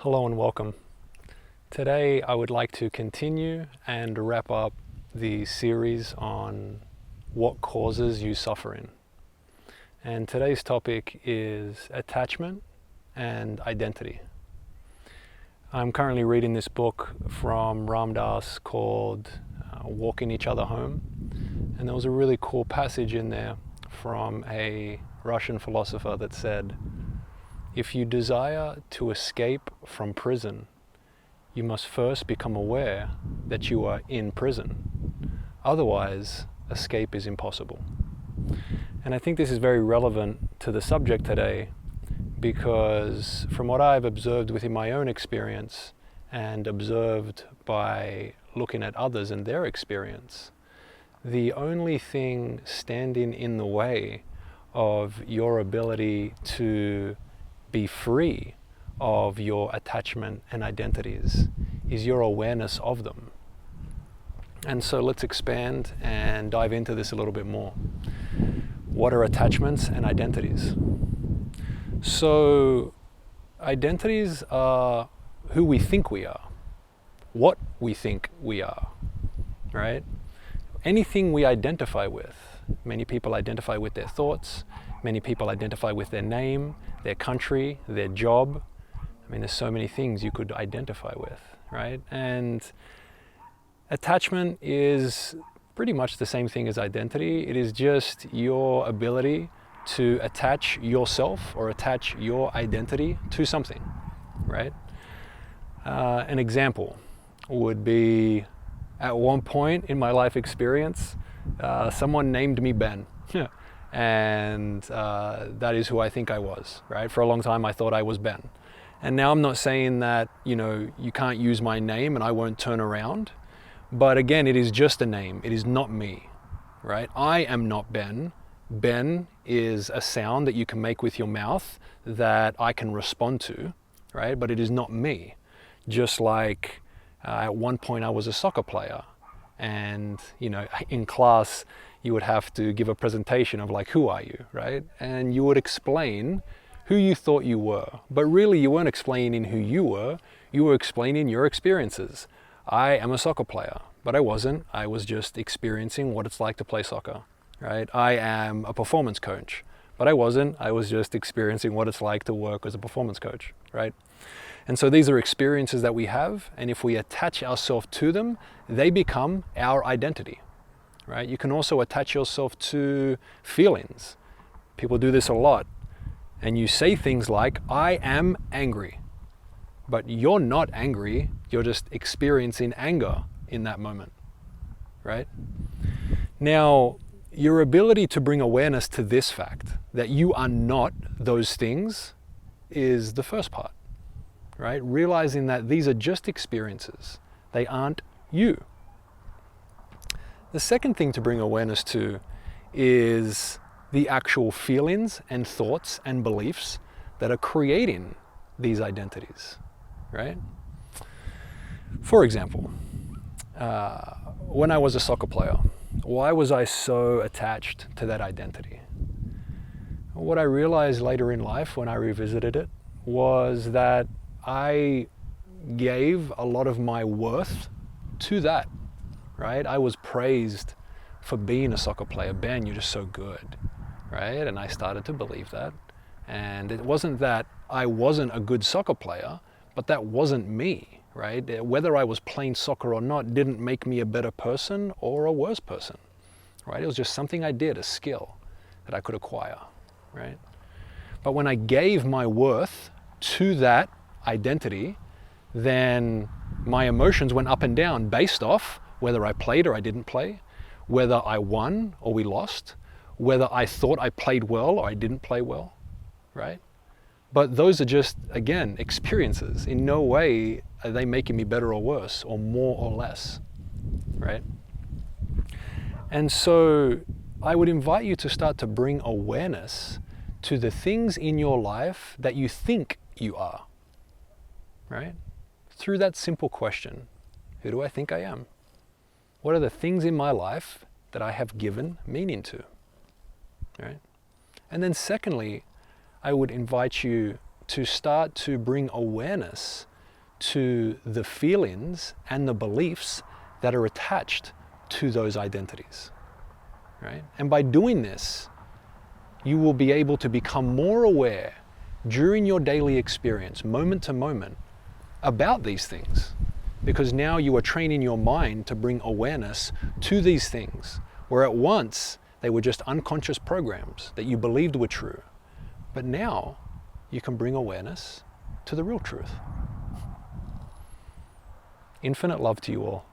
Hello and welcome. Today I would like to continue and wrap up the series on what causes you suffering. And today's topic is attachment and identity. I'm currently reading this book from Ram Dass called Walking Each Other Home. And there was a really cool passage in there from a Russian philosopher that said, if you desire to escape from prison, you must first become aware that you are in prison. Otherwise, escape is impossible. And I think this is very relevant to the subject today because from what I've observed within my own experience and observed by looking at others and their experience, the only thing standing in the way of your ability to be free of your attachment and identities is your awareness of them. And so let's expand and dive into this a little bit more. What are attachments and identities? So identities are who we think we are, what we think we are, right? Anything we identify with. Many people identify with their thoughts. Many people identify with their name, their country, their job. I mean, there's so many things you could identify with, right? And attachment is pretty much the same thing as identity. It is just your ability to attach yourself or attach your identity to something, right? An example would be, at one point in my life experience, someone named me Ben. And that is who I think I was, right? For a long time I thought I was Ben. And now I'm not saying that, you can't use my name and I won't turn around. But again, it is just a name. It is not me, right? I am not Ben. Ben is a sound that you can make with your mouth that I can respond to, right? But it is not me. Just like at one point I was a soccer player. And, in class, you would have to give a presentation of like, who are you, right? And you would explain who you thought you were. But really, you weren't explaining who you were explaining your experiences. I am a soccer player, but I wasn't. I was just experiencing what it's like to play soccer, right? I am a performance coach, but I wasn't. I was just experiencing what it's like to work as a performance coach, right? And so these are experiences that we have, and if we attach ourselves to them, they become our identity, right? You can also attach yourself to feelings. People do this a lot. And you say things like, I am angry. But you're not angry, you're just experiencing anger in that moment, right? Now, your ability to bring awareness to this fact, that you are not those things, is the first part. Right? Realizing that these are just experiences. They aren't you. The second thing to bring awareness to is the actual feelings and thoughts and beliefs that are creating these identities, right? For example, when I was a soccer player, why was I so attached to that identity? What I realized later in life when I revisited it was that I gave a lot of my worth to that, right? I was praised for being a soccer player. Ben, you're just so good, right? And I started to believe that. And it wasn't that I wasn't a good soccer player, but that wasn't me, right? Whether I was playing soccer or not didn't make me a better person or a worse person, right? It was just something I did, a skill that I could acquire, right? But when I gave my worth to that identity, then my emotions went up and down based off whether I played or I didn't play, whether I won or we lost, whether I thought I played well or I didn't play well, right? But those are just, again, experiences. In no way are they making me better or worse or more or less, right? And so I would invite you to start to bring awareness to the things in your life that you think you are. Right? Through that simple question, who do I think I am? What are the things in my life that I have given meaning to? Right? And then secondly, I would invite you to start to bring awareness to the feelings and the beliefs that are attached to those identities, right? And by doing this, you will be able to become more aware during your daily experience, moment to moment, about these things. Because now you are training your mind to bring awareness to these things, where at once they were just unconscious programs that you believed were true. But now you can bring awareness to the real truth. Infinite love to you all.